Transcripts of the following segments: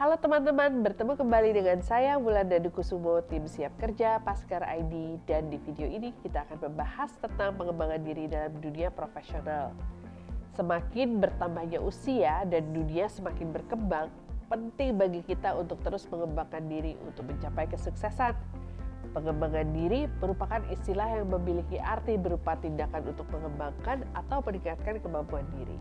Halo teman-teman, bertemu kembali dengan saya Wulandari Dukusumo, tim Siap Kerja Paskar ID, dan di video ini kita akan membahas tentang pengembangan diri dalam dunia profesional. Semakin bertambahnya usia dan dunia semakin berkembang, penting bagi kita untuk terus mengembangkan diri untuk mencapai kesuksesan. Pengembangan diri merupakan istilah yang memiliki arti berupa tindakan untuk mengembangkan atau meningkatkan kemampuan diri.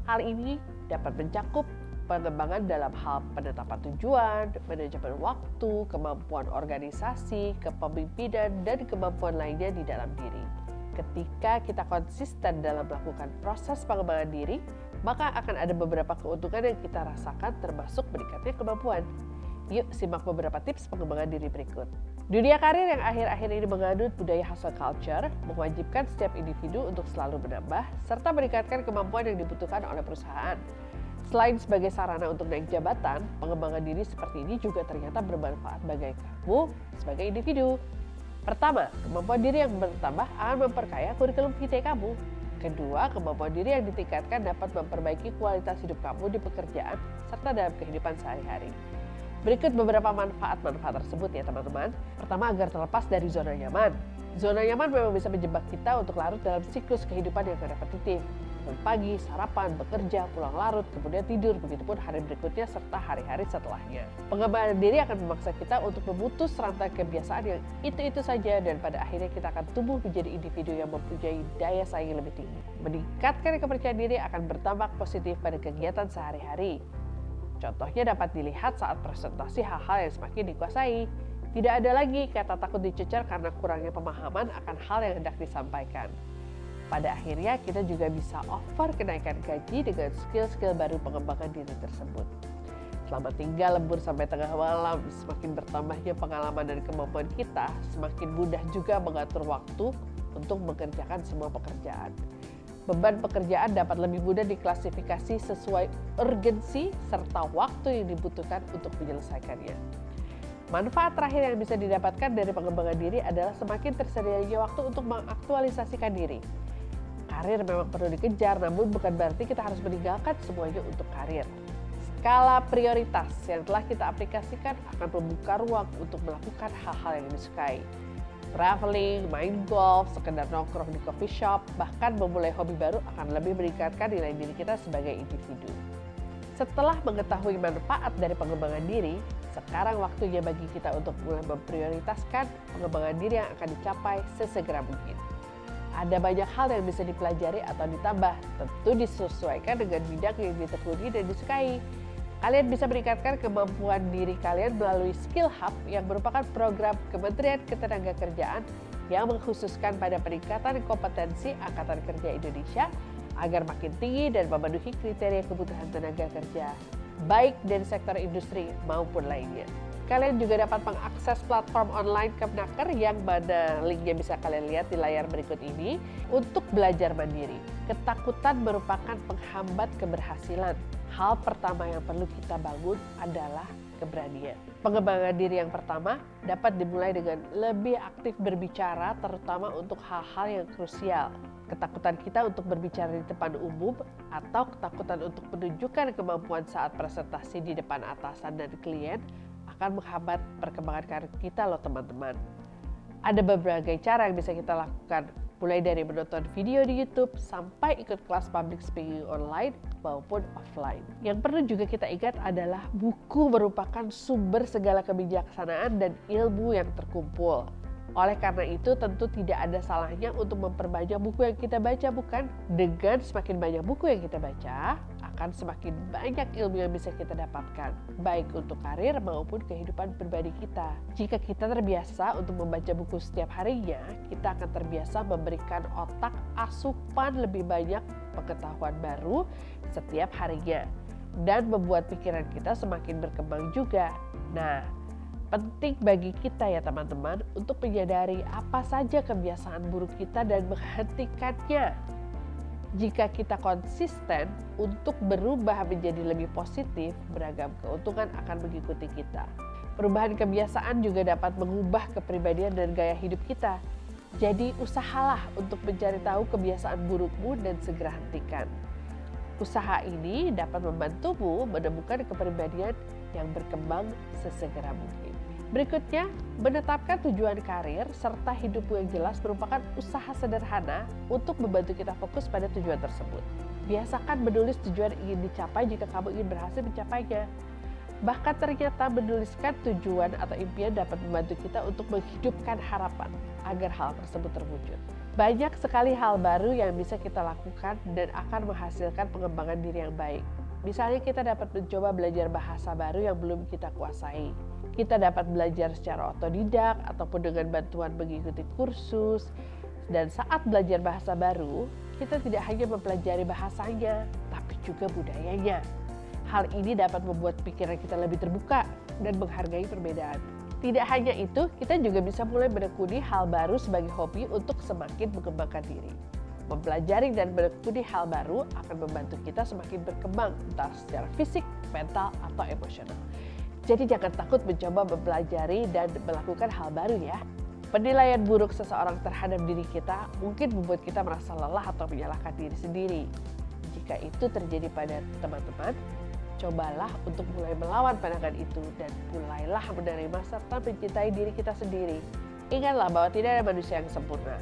Hal ini dapat mencakup pengembangan dalam hal penetapan tujuan, manajemen waktu, kemampuan organisasi, kepemimpinan, dan kemampuan lainnya di dalam diri. Ketika kita konsisten dalam melakukan proses pengembangan diri, maka akan ada beberapa keuntungan yang kita rasakan termasuk meningkatnya kemampuan. Yuk simak beberapa tips pengembangan diri berikut. Dunia karir yang akhir-akhir ini menganut budaya hustle culture mewajibkan setiap individu untuk selalu menambah serta meningkatkan kemampuan yang dibutuhkan oleh perusahaan. Selain sebagai sarana untuk naik jabatan, pengembangan diri seperti ini juga ternyata bermanfaat bagi kamu sebagai individu. Pertama, kemampuan diri yang bertambah akan memperkaya kurikulum vitae kamu. Kedua, kemampuan diri yang ditingkatkan dapat memperbaiki kualitas hidup kamu di pekerjaan serta dalam kehidupan sehari-hari. Berikut beberapa manfaat-manfaat tersebut ya teman-teman. Pertama, agar terlepas dari zona nyaman. Zona nyaman memang bisa menjebak kita untuk larut dalam siklus kehidupan yang repetitif. Pagi, sarapan, bekerja, pulang larut, kemudian tidur, begitupun hari berikutnya serta hari-hari setelahnya. Pengembangan diri akan memaksa kita untuk memutus rantai kebiasaan yang itu-itu saja dan pada akhirnya kita akan tumbuh menjadi individu yang mempunyai daya saing lebih tinggi. Meningkatkan kepercayaan diri akan berdampak positif pada kegiatan sehari-hari. Contohnya dapat dilihat saat presentasi hal-hal yang semakin dikuasai. Tidak ada lagi kata takut dicecer karena kurangnya pemahaman akan hal yang hendak disampaikan. Pada akhirnya kita juga bisa offer kenaikan gaji dengan skill-skill baru pengembangan diri tersebut. Selama tinggal lembur sampai tengah malam, semakin bertambahnya pengalaman dan kemampuan kita, semakin mudah juga mengatur waktu untuk mengerjakan semua pekerjaan. Beban pekerjaan dapat lebih mudah diklasifikasi sesuai urgensi serta waktu yang dibutuhkan untuk menyelesaikannya. Manfaat terakhir yang bisa didapatkan dari pengembangan diri adalah semakin tersedianya waktu untuk mengaktualisasikan diri. Karir memang perlu dikejar, namun bukan berarti kita harus meninggalkan semuanya untuk karir. Skala prioritas yang telah kita aplikasikan akan membuka ruang untuk melakukan hal-hal yang disukai. Traveling, main golf, sekedar nongkrong di coffee shop, bahkan memulai hobi baru akan lebih meningkatkan nilai diri kita sebagai individu. Setelah mengetahui manfaat dari pengembangan diri, sekarang waktunya bagi kita untuk mulai memprioritaskan pengembangan diri yang akan dicapai sesegera mungkin. Ada banyak hal yang bisa dipelajari atau ditambah, tentu disesuaikan dengan bidang yang ditekuni dan disukai. Kalian bisa meningkatkan kemampuan diri kalian melalui Skill Hub yang merupakan program Kementerian Ketenagakerjaan yang mengkhususkan pada peningkatan kompetensi Angkatan Kerja Indonesia agar makin tinggi dan memenuhi kriteria kebutuhan tenaga kerja, baik dari sektor industri maupun lainnya. Kalian juga dapat mengakses platform online Kemnaker yang mana linknya bisa kalian lihat di layar berikut ini untuk belajar mandiri. Ketakutan merupakan penghambat keberhasilan. Hal pertama yang perlu kita bangun adalah keberanian. Pengembangan diri yang pertama dapat dimulai dengan lebih aktif berbicara, terutama untuk hal-hal yang krusial. Ketakutan kita untuk berbicara di depan umum atau ketakutan untuk menunjukkan kemampuan saat presentasi di depan atasan dan klien akan menghambat perkembangan karir kita loh teman-teman. Ada berbagai cara yang bisa kita lakukan, mulai dari menonton video di YouTube sampai ikut kelas public speaking online maupun offline. Yang perlu juga kita ingat adalah buku merupakan sumber segala kebijaksanaan dan ilmu yang terkumpul. Oleh karena itu tentu tidak ada salahnya untuk memperbanyak buku yang kita baca, bukan? Dengan semakin banyak buku yang kita baca, akan semakin banyak ilmu yang bisa kita dapatkan, baik untuk karir maupun kehidupan pribadi kita. Jika kita terbiasa untuk membaca buku setiap harinya, kita akan terbiasa memberikan otak asupan lebih banyak pengetahuan baru setiap harinya dan membuat pikiran kita semakin berkembang juga. Nah, penting bagi kita ya teman-teman untuk menyadari apa saja kebiasaan buruk kita dan menghentikannya. Jika kita konsisten untuk berubah menjadi lebih positif, beragam keuntungan akan mengikuti kita. Perubahan kebiasaan juga dapat mengubah kepribadian dan gaya hidup kita. Jadi usahalah untuk mencari tahu kebiasaan burukmu dan segera hentikan. Usaha ini dapat membantumu menemukan kepribadian yang berkembang sesegera mungkin. Berikutnya, menetapkan tujuan karir serta hidupmu yang jelas merupakan usaha sederhana untuk membantu kita fokus pada tujuan tersebut. Biasakan menulis tujuan yang ingin dicapai jika kamu ingin berhasil mencapainya. Bahkan ternyata menuliskan tujuan atau impian dapat membantu kita untuk menghidupkan harapan agar hal tersebut terwujud. Banyak sekali hal baru yang bisa kita lakukan dan akan menghasilkan pengembangan diri yang baik. Misalnya kita dapat mencoba belajar bahasa baru yang belum kita kuasai. Kita dapat belajar secara otodidak ataupun dengan bantuan mengikuti kursus. Dan saat belajar bahasa baru, kita tidak hanya mempelajari bahasanya, tapi juga budayanya. Hal ini dapat membuat pikiran kita lebih terbuka dan menghargai perbedaan. Tidak hanya itu, kita juga bisa mulai menekuni hal baru sebagai hobi untuk semakin mengembangkan diri. Mempelajari dan menekuni hal baru akan membantu kita semakin berkembang, entah secara fisik, mental, atau emosional. Jadi jangan takut mencoba mempelajari dan melakukan hal baru ya. Penilaian buruk seseorang terhadap diri kita mungkin membuat kita merasa lelah atau menyalahkan diri sendiri. Jika itu terjadi pada teman-teman, cobalah untuk mulai melawan pandangan itu dan mulailah menerima serta mencintai diri kita sendiri. Ingatlah bahwa tidak ada manusia yang sempurna.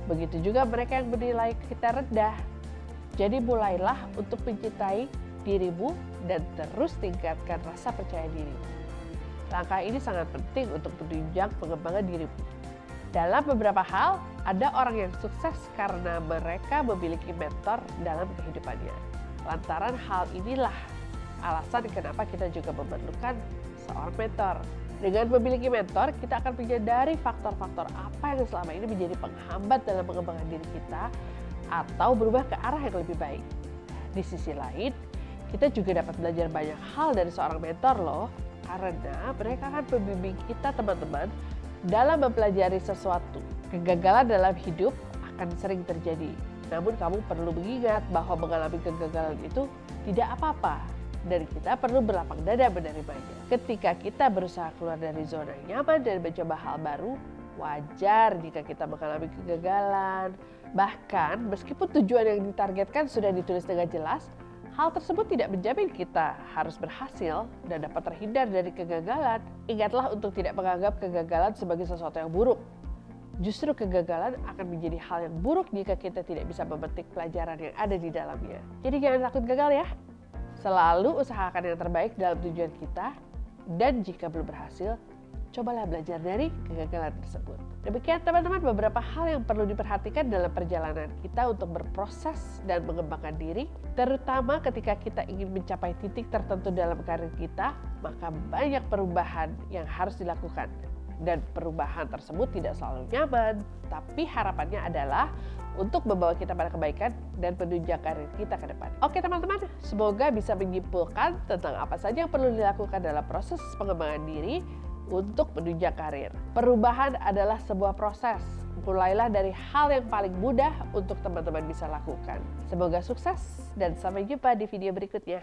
Begitu juga mereka yang menilai kita rendah. Jadi mulailah untuk mencintai dirimu dan terus tingkatkan rasa percaya dirimu. Langkah ini sangat penting untuk menunjang pengembangan dirimu. Dalam beberapa hal, ada orang yang sukses karena mereka memiliki mentor dalam kehidupannya. Lantaran hal inilah alasan kenapa kita juga memerlukan seorang mentor. Dengan memiliki mentor, kita akan menyadari faktor-faktor apa yang selama ini menjadi penghambat dalam pengembangan diri kita atau berubah ke arah yang lebih baik. Di sisi lain, kita juga dapat belajar banyak hal dari seorang mentor loh, karena mereka akan membimbing kita teman-teman dalam mempelajari sesuatu. Kegagalan dalam hidup akan sering terjadi, namun kamu perlu mengingat bahwa mengalami kegagalan itu tidak apa-apa. Dan kita perlu berlapang dada menerimanya. Ketika kita berusaha keluar dari zona nyaman dan mencoba hal baru, wajar jika kita mengalami kegagalan. Bahkan meskipun tujuan yang ditargetkan sudah ditulis dengan jelas, hal tersebut tidak menjamin kita harus berhasil dan dapat terhindar dari kegagalan. Ingatlah untuk tidak menganggap kegagalan sebagai sesuatu yang buruk. Justru kegagalan akan menjadi hal yang buruk jika kita tidak bisa memetik pelajaran yang ada di dalamnya. Jadi jangan takut gagal ya. Selalu usahakan yang terbaik dalam tujuan kita, dan jika belum berhasil, cobalah belajar dari kegagalan tersebut. Demikian teman-teman beberapa hal yang perlu diperhatikan dalam perjalanan kita untuk berproses dan mengembangkan diri, terutama ketika kita ingin mencapai titik tertentu dalam karir kita, maka banyak perubahan yang harus dilakukan. Dan perubahan tersebut tidak selalu nyaman, tapi harapannya adalah untuk membawa kita pada kebaikan dan penunjang karir kita ke depan. Oke teman-teman, semoga bisa menyimpulkan tentang apa saja yang perlu dilakukan dalam proses pengembangan diri untuk menunjang karir. Perubahan adalah sebuah proses. Mulailah dari hal yang paling mudah untuk teman-teman bisa lakukan. Semoga sukses dan sampai jumpa di video berikutnya.